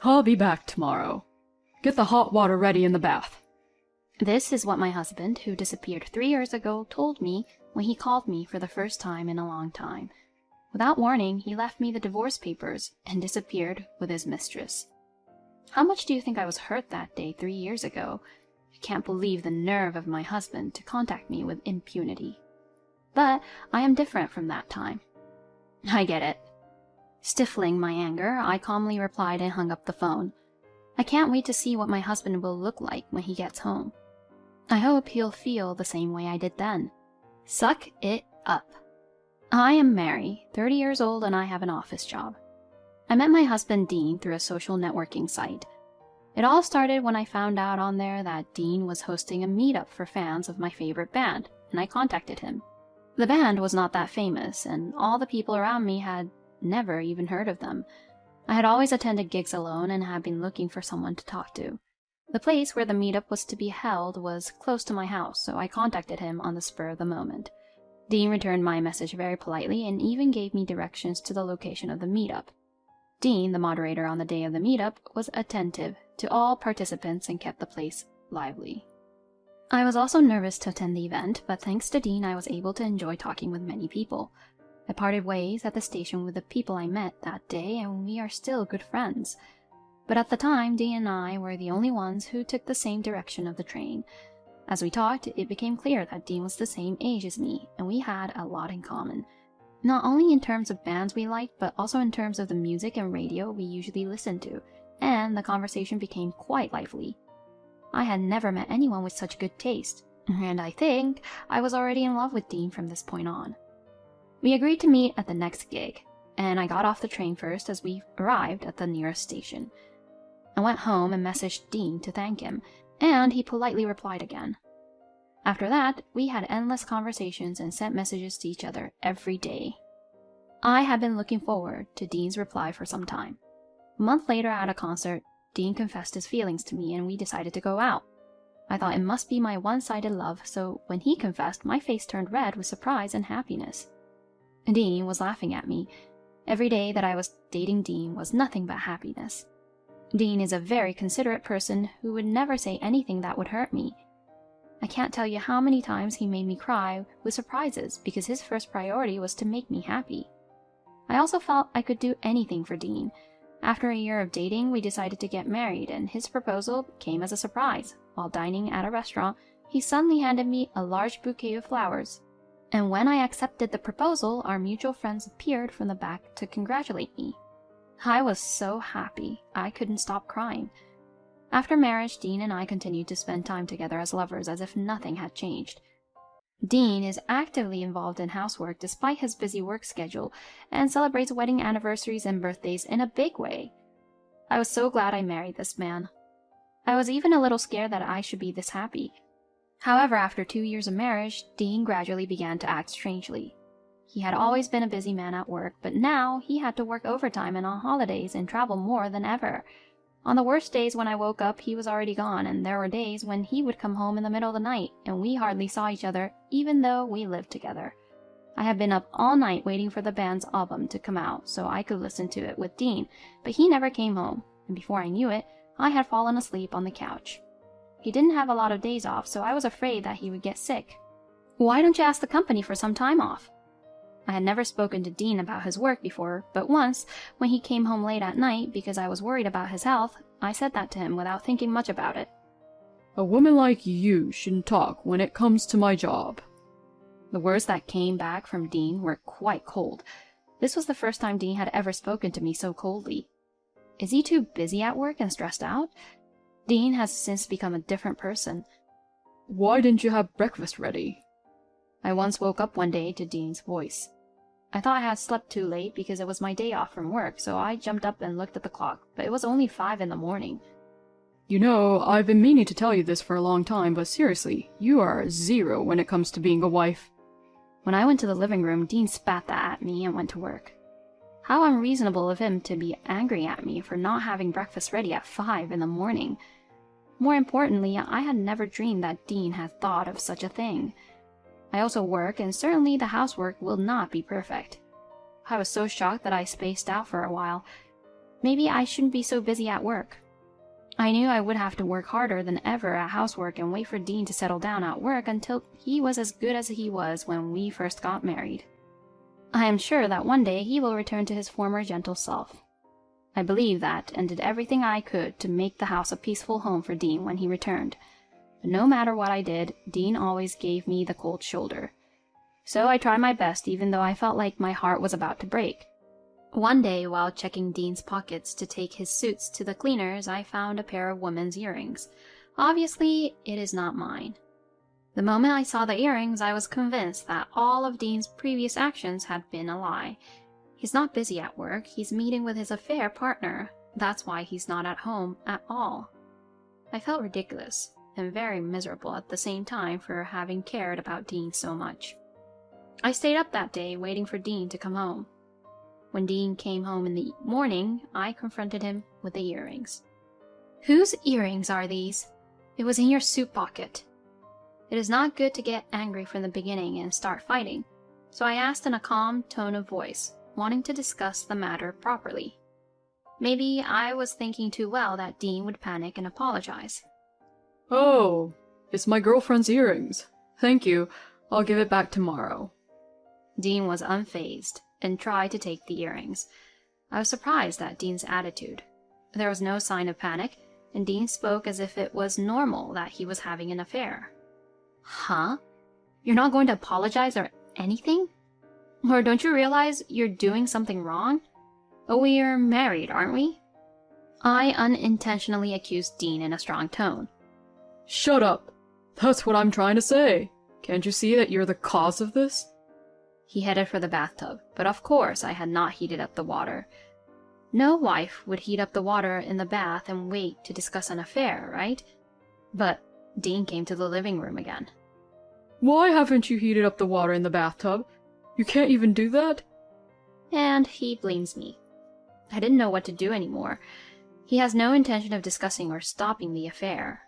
I'll be back tomorrow. Get the hot water ready in the bath. This is what my husband, who disappeared 3 years ago, told me when he called me for the first time in a long time. Without warning, he left me the divorce papers and disappeared with his mistress. How much do you think I was hurt that day 3 years ago? I can't believe the nerve of my husband to contact me with impunity. But I am different from that time. I get it. Stifling my anger, I calmly replied and hung up the phone. I can't wait to see what my husband will look like when he gets home. I hope he'll feel the same way I did then. Suck it up. I am Mary, 30 years old, and I have an office job. I met my husband Dean through a social networking site. It all started when I found out on there that Dean was hosting a meetup for fans of my favorite band, and I contacted him. The band was not that famous, and all the people around me had never even heard of them. I had always attended gigs alone and had been looking for someone to talk to. The place where the meetup was to be held was close to my house, so I contacted him on the spur of the moment. Dean returned my message very politely and even gave me directions to the location of the meetup. Dean, the moderator on the day of the meetup, was attentive to all participants and kept the place lively. I was also nervous to attend the event, but thanks to Dean I was able to enjoy talking with many people. I parted ways at the station with the people I met that day, and we are still good friends. But at the time, Dean and I were the only ones who took the same direction of the train. As we talked, it became clear that Dean was the same age as me, and we had a lot in common. Not only in terms of bands we liked, but also in terms of the music and radio we usually listened to, and the conversation became quite lively. I had never met anyone with such good taste, and I think I was already in love with Dean from this point on. We agreed to meet at the next gig, and I got off the train first as we arrived at the nearest station. I went home and messaged Dean to thank him, and he politely replied again. After that, we had endless conversations and sent messages to each other every day. I had been looking forward to Dean's reply for some time. A month later at a concert, Dean confessed his feelings to me and we decided to go out. I thought it must be my one-sided love, so when he confessed, my face turned red with surprise and happiness. Dean was laughing at me. Every day that I was dating Dean was nothing but happiness. Dean is a very considerate person who would never say anything that would hurt me. I can't tell you how many times he made me cry with surprises because his first priority was to make me happy. I also felt I could do anything for Dean. After a year of dating, we decided to get married, and his proposal came as a surprise. While dining at a restaurant, he suddenly handed me a large bouquet of flowers. And when I accepted the proposal, our mutual friends appeared from the back to congratulate me. I was so happy, I couldn't stop crying. After marriage, Dean and I continued to spend time together as lovers as if nothing had changed. Dean is actively involved in housework despite his busy work schedule and celebrates wedding anniversaries and birthdays in a big way. I was so glad I married this man. I was even a little scared that I should be this happy. However, after 2 years of marriage, Dean gradually began to act strangely. He had always been a busy man at work, but now he had to work overtime and on holidays and travel more than ever. On the worst days when I woke up, he was already gone, and there were days when he would come home in the middle of the night, and we hardly saw each other, even though we lived together. I had been up all night waiting for the band's album to come out so I could listen to it with Dean, but he never came home, and before I knew it, I had fallen asleep on the couch. He didn't have a lot of days off, so I was afraid that he would get sick. Why don't you ask the company for some time off? I had never spoken to Dean about his work before, but once, when he came home late at night because I was worried about his health, I said that to him without thinking much about it. A woman like you shouldn't talk when it comes to my job. The words that came back from Dean were quite cold. This was the first time Dean had ever spoken to me so coldly. Is he too busy at work and stressed out? Dean has since become a different person. Why didn't you have breakfast ready? I once woke up one day to Dean's voice. I thought I had slept too late because it was my day off from work, so I jumped up and looked at the clock, but it was only 5 in the morning. You know, I've been meaning to tell you this for a long time, but seriously, you are a 0 when it comes to being a wife. When I went to the living room, Dean spat that at me and went to work. How unreasonable of him to be angry at me for not having breakfast ready at 5 in the morning. More importantly, I had never dreamed that Dean had thought of such a thing. I also work, and certainly the housework will not be perfect. I was so shocked that I spaced out for a while. Maybe I shouldn't be so busy at work. I knew I would have to work harder than ever at housework and wait for Dean to settle down at work until he was as good as he was when we first got married. I am sure that one day he will return to his former gentle self. I believed that and did everything I could to make the house a peaceful home for Dean when he returned. But no matter what I did, Dean always gave me the cold shoulder. So I tried my best even though I felt like my heart was about to break. One day, while checking Dean's pockets to take his suits to the cleaners, I found a pair of women's earrings. Obviously, it is not mine. The moment I saw the earrings, I was convinced that all of Dean's previous actions had been a lie. He's not busy at work, he's meeting with his affair partner. That's why he's not at home at all. I felt ridiculous and very miserable at the same time for having cared about Dean so much. I stayed up that day waiting for Dean to come home. When Dean came home in the morning, I confronted him with the earrings. "Whose earrings are these? It was in your suit pocket." It is not good to get angry from the beginning and start fighting, so I asked in a calm tone of voice, wanting to discuss the matter properly. Maybe I was thinking too well that Dean would panic and apologize. Oh, it's my girlfriend's earrings. Thank you. I'll give it back tomorrow. Dean was unfazed and tried to take the earrings. I was surprised at Dean's attitude. There was no sign of panic, and Dean spoke as if it was normal that he was having an affair. Huh? You're not going to apologize or anything? Or don't you realize you're doing something wrong? Oh, we're married, aren't we? I unintentionally accused Dean in a strong tone. Shut up. That's what I'm trying to say. Can't you see that you're the cause of this? He headed for the bathtub, but of course I had not heated up the water. No wife would heat up the water in the bath and wait to discuss an affair, right? But Dean came to the living room again. Why haven't you heated up the water in the bathtub? You can't even do that? And he blames me. I didn't know what to do anymore. He has no intention of discussing or stopping the affair.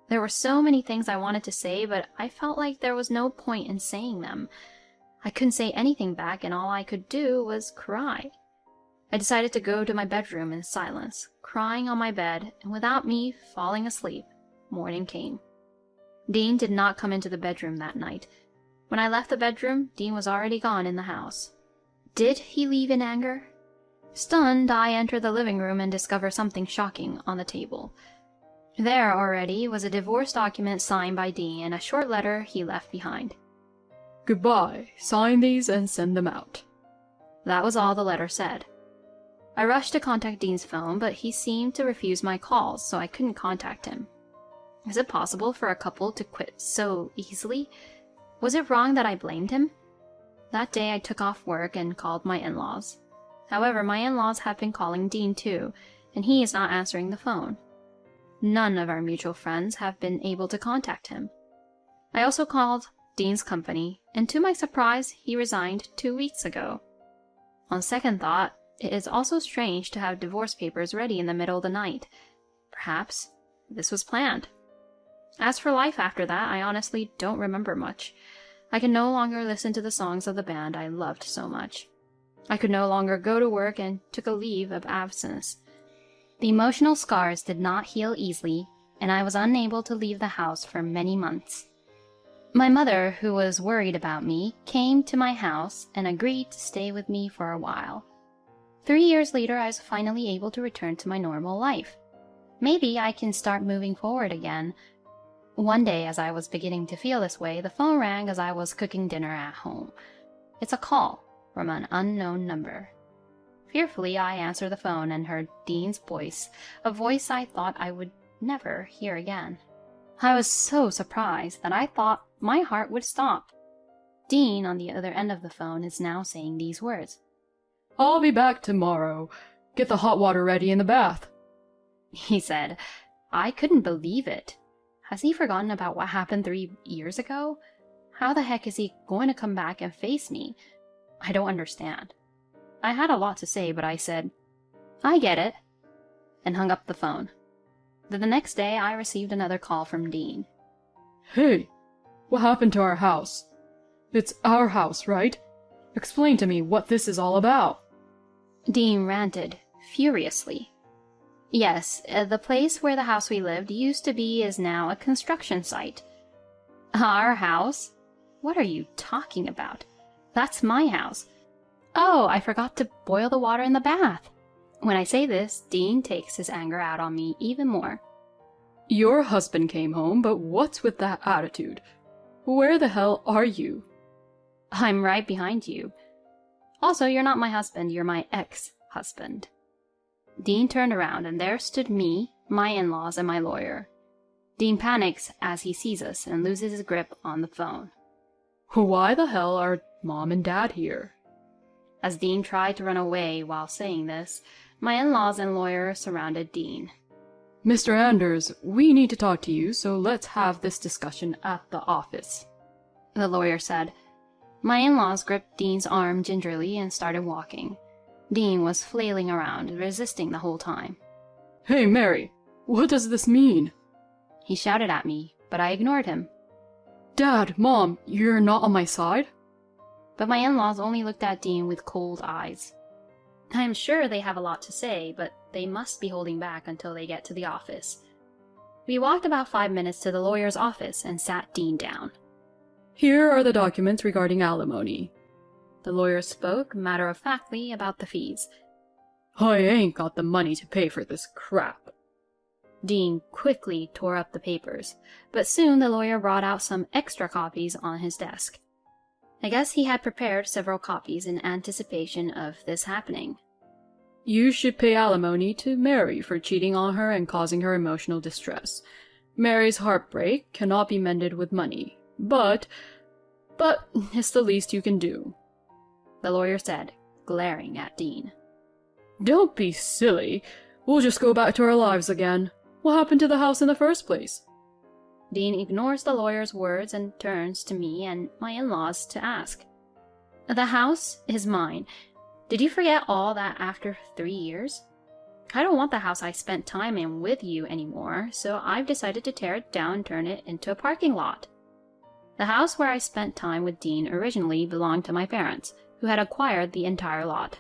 There were so many things I wanted to say, but I felt like there was no point in saying them. I couldn't say anything back, and all I could do was cry. I decided to go to my bedroom in silence, crying on my bed, and without me falling asleep, morning came. Dean did not come into the bedroom that night. When I left the bedroom, Dean was already gone in the house. Did he leave in anger? Stunned, I entered the living room and discovered something shocking on the table. There already was a divorce document signed by Dean and a short letter he left behind. Goodbye. Sign these and send them out. That was all the letter said. I rushed to contact Dean's phone, but he seemed to refuse my calls, so I couldn't contact him. Is it possible for a couple to quit so easily? Was it wrong that I blamed him? That day I took off work and called my in-laws. However, my in-laws have been calling Dean too, and he is not answering the phone. None of our mutual friends have been able to contact him. I also called Dean's company, and to my surprise, he resigned 2 weeks ago. On second thought, it is also strange to have divorce papers ready in the middle of the night. Perhaps this was planned. As for life after that, I honestly don't remember much. I can no longer listen to the songs of the band I loved so much. I could no longer go to work and took a leave of absence. The emotional scars did not heal easily, and I was unable to leave the house for many months. My mother, who was worried about me, came to my house and agreed to stay with me for a while. 3 years later, I was finally able to return to my normal life. Maybe I can start moving forward again. One day, as I was beginning to feel this way, the phone rang as I was cooking dinner at home. It's a call from an unknown number. Fearfully, I answered the phone and heard Dean's voice, a voice I thought I would never hear again. I was so surprised that I thought my heart would stop. Dean, on the other end of the phone, is now saying these words. I'll be back tomorrow. Get the hot water ready in the bath. He said. I couldn't believe it. Has he forgotten about what happened 3 years ago? How the heck is he going to come back and face me? I don't understand. I had a lot to say, but I said, I get it, and hung up the phone. Then the next day, I received another call from Dean. Hey, what happened to our house? It's our house, right? Explain to me what this is all about. Dean ranted, furiously. Yes, the place where the house we lived used to be is now a construction site. Our house? What are you talking about? That's my house. Oh, I forgot to boil the water in the bath. When I say this, Dean takes his anger out on me even more. Your husband came home, but what's with that attitude? Where the hell are you? I'm right behind you. Also, you're not my husband, you're my ex-husband. Dean turned around, and there stood me, my in-laws, and my lawyer. Dean panics as he sees us and loses his grip on the phone. Why the hell are Mom and Dad here? As Dean tried to run away while saying this, my in-laws and lawyer surrounded Dean. Mr. Anders, we need to talk to you, so let's have this discussion at the office, the lawyer said. My in-laws gripped Dean's arm gingerly and started walking. Dean was flailing around, resisting the whole time. Hey, Mary, what does this mean? He shouted at me, but I ignored him. Dad, Mom, you're not on my side? But my in-laws only looked at Dean with cold eyes. I am sure they have a lot to say, but they must be holding back until they get to the office. We walked about 5 minutes to the lawyer's office and sat Dean down. Here are the documents regarding alimony. The lawyer spoke matter-of-factly about the fees. I ain't got the money to pay for this crap. Dean quickly tore up the papers, but soon the lawyer brought out some extra copies on his desk. I guess he had prepared several copies in anticipation of this happening. You should pay alimony to Mary for cheating on her and causing her emotional distress. Mary's heartbreak cannot be mended with money, but it's the least you can do, the lawyer said, glaring at Dean. Don't be silly. We'll just go back to our lives again. What happened to the house in the first place? Dean ignores the lawyer's words and turns to me and my in-laws to ask. The house is mine. Did you forget all that after 3 years? I don't want the house I spent time in with you anymore, so I've decided to tear it down and turn it into a parking lot. The house where I spent time with Dean originally belonged to my parents, who had acquired the entire lot.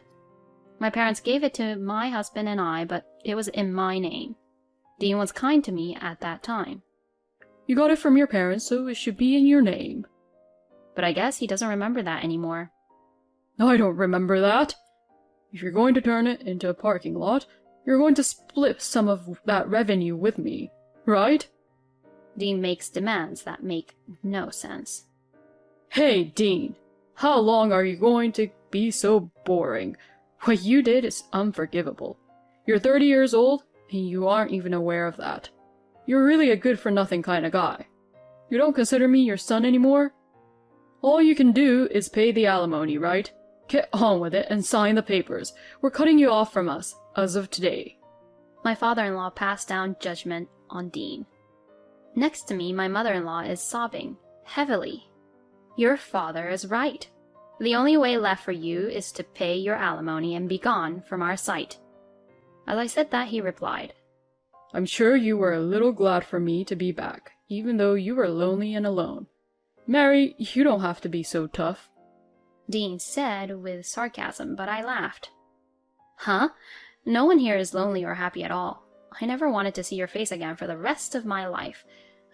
My parents gave it to my husband and I, but it was in my name. Dean was kind to me at that time. You got it from your parents, so it should be in your name. But I guess he doesn't remember that anymore. I don't remember that. If you're going to turn it into a parking lot, you're going to split some of that revenue with me, right? Dean makes demands that make no sense. Hey, Dean, how long are you going to be so boring? What you did is unforgivable. You're 30 years old, and you aren't even aware of that. You're really a good-for-nothing kind of guy. You don't consider me your son anymore? All you can do is pay the alimony, right? Get on with it and sign the papers. We're cutting you off from us, as of today. My father-in-law passed down judgment on Dean. Next to me, my mother-in-law is sobbing, heavily. Your father is right. The only way left for you is to pay your alimony and be gone from our sight. As I said that, he replied, I'm sure you were a little glad for me to be back, even though you were lonely and alone. Mary, you don't have to be so tough. Dean said with sarcasm, but I laughed. Huh? No one here is lonely or happy at all. I never wanted to see your face again for the rest of my life.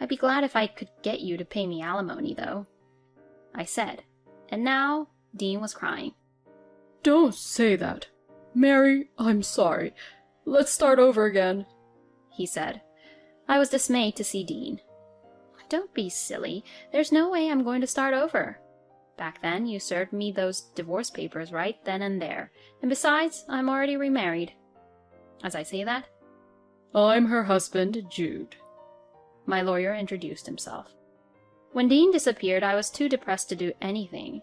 I'd be glad if I could get you to pay me alimony, though, I said. And now Dean was crying. Don't say that. Mary, I'm sorry. Let's start over again, he said. I was dismayed to see Dean. Don't be silly. There's no way I'm going to start over. Back then, you served me those divorce papers right then and there. And besides, I'm already remarried. As I say that, I'm her husband, Jude. My lawyer introduced himself. When Dean disappeared, I was too depressed to do anything.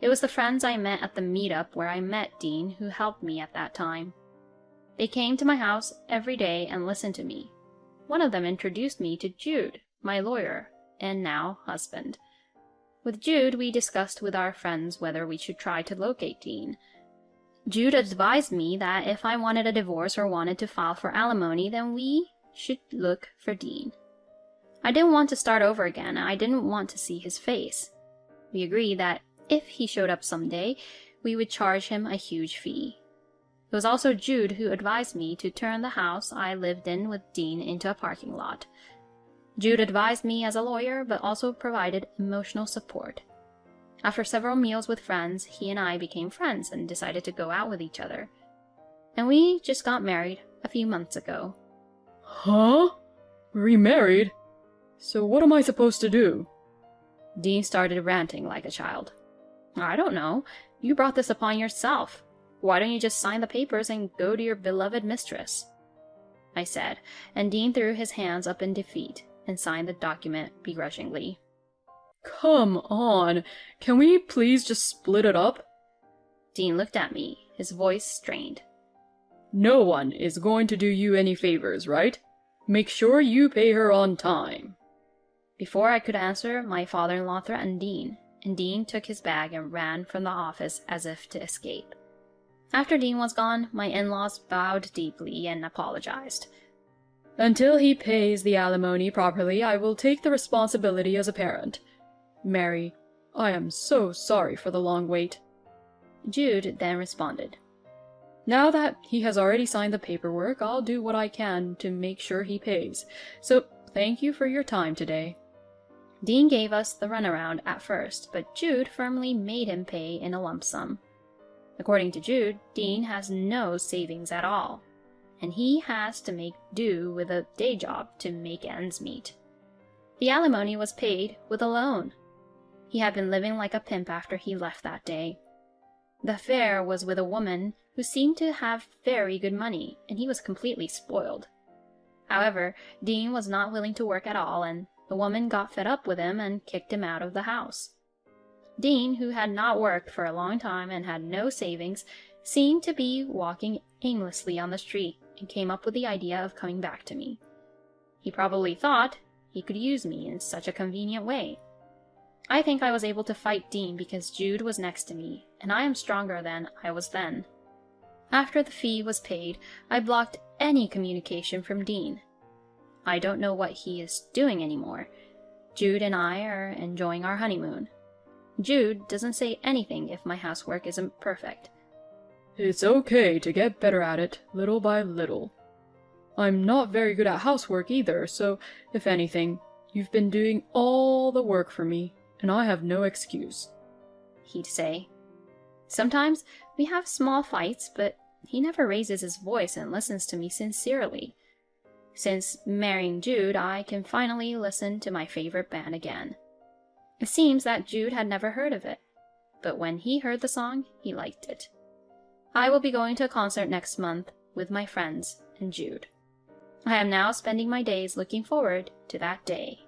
It was the friends I met at the meetup where I met Dean who helped me at that time. They came to my house every day and listened to me. One of them introduced me to Jude, my lawyer, and now husband. With Jude, we discussed with our friends whether we should try to locate Dean. Jude advised me that if I wanted a divorce or wanted to file for alimony, then we should look for Dean. I didn't want to start over again, and I didn't want to see his face. We agreed that if he showed up someday, we would charge him a huge fee. It was also Jude who advised me to turn the house I lived in with Dean into a parking lot. Jude advised me as a lawyer, but also provided emotional support. After several meals with friends, he and I became friends and decided to go out with each other. And we just got married a few months ago. Huh? Remarried? So what am I supposed to do? Dean started ranting like a child. I don't know. You brought this upon yourself. Why don't you just sign the papers and go to your beloved mistress? I said, and Dean threw his hands up in defeat and signed the document begrudgingly. Come on. Can we please just split it up? Dean looked at me, his voice strained. No one is going to do you any favors, right? Make sure you pay her on time. Before I could answer, my father-in-law threatened Dean, and Dean took his bag and ran from the office as if to escape. After Dean was gone, my in-laws bowed deeply and apologized. Until he pays the alimony properly, I will take the responsibility as a parent. Mary, I am so sorry for the long wait. Jude then responded. Now that he has already signed the paperwork, I'll do what I can to make sure he pays. So, thank you for your time today. Dean gave us the runaround at first, but Jude firmly made him pay in a lump sum. According to Jude, Dean has no savings at all, and he has to make do with a day job to make ends meet. The alimony was paid with a loan. He had been living like a pimp after he left that day. The affair was with a woman who seemed to have very good money, and he was completely spoiled. However, Dean was not willing to work at all, and the woman got fed up with him and kicked him out of the house. Dean, who had not worked for a long time and had no savings, seemed to be walking aimlessly on the street and came up with the idea of coming back to me. He probably thought he could use me in such a convenient way. I think I was able to fight Dean because Jude was next to me, and I am stronger than I was then. After the fee was paid, I blocked any communication from Dean. I don't know what he is doing anymore. Jude and I are enjoying our honeymoon. Jude doesn't say anything if my housework isn't perfect. It's okay to get better at it, little by little. I'm not very good at housework either, so, if anything, you've been doing all the work for me, and I have no excuse, he'd say. Sometimes we have small fights, but he never raises his voice and listens to me sincerely. Since marrying Jude, I can finally listen to my favorite band again. It seems that Jude had never heard of it, but when he heard the song, he liked it. I will be going to a concert next month with my friends and Jude. I am now spending my days looking forward to that day.